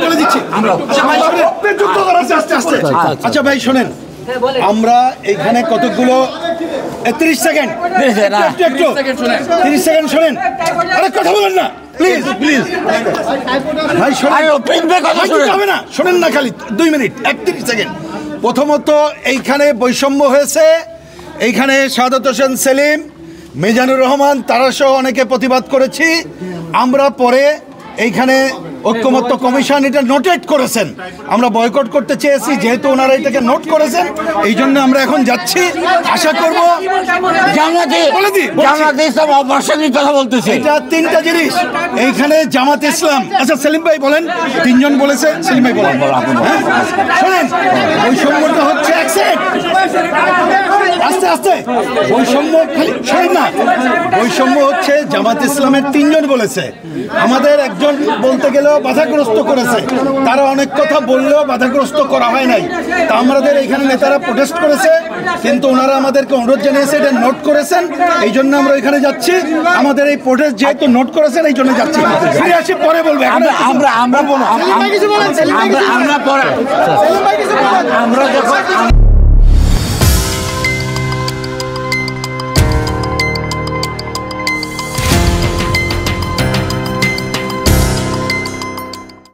বলে দিচ্ছি আচ্ছা ভাই শোনেন আমরা এইখানে কতগুলো 30 সেকেন্ড 30 সেকেন্ড শোনেন আরে কথা বলেন না প্লিজ প্লিজ ভাই শোনেন হবে না শোনেন না খালি 2 মিনিট 31 সেকেন্ড প্রথমত এইখানে বৈষম্য হয়েছে এইখানে সাদত হোসেন সেলিম মিজানুর রহমান তারাসহ অনেকে প্রতিবাদ করেছি আমরা পরে এইখানে ঐক্যমত্য কমিশন এটা নোটেট করেছেন আমরা বয়কট করতে চেয়েছি যেহেতু ওনারা এটাকে নোট করেছেন এই জন্য আমরা এখন যাচ্ছি আশা করব কথা বলতেছে এটা 3টা জিনিস এইখানে জামাত ইসলাম আচ্ছা সেলিম ভাই বলেন 3 জন বলেছে সেলিম ভাই বলেন শুনেন বৈষম্যটা হচ্ছে আস্তে আস্তে বৈষম্য শোনেন না বৈষম্য হচ্ছে জামাত ইসলামের 3 জন বলেছে আমাদের একজন বলতে গেলেও বাধাগ্রস্ত করেছে তারা অনেক কথা বললেও বাধাগ্রস্ত করা হয় নাই তা আমাদের এখানে নেতারা প্রোটেস্ট করেছে কিন্তু ওনারা আমাদেরকে অনুরোধ জানিয়েছে এটা নোট করেছেন এই জন্য আমরা এখানে যাচ্ছি আমাদের এই প্রোটেস্ট যেহেতু নোট করেছেন এই জন্য যাচ্ছি ফিরে আসি পরে বলবো আমরা যখন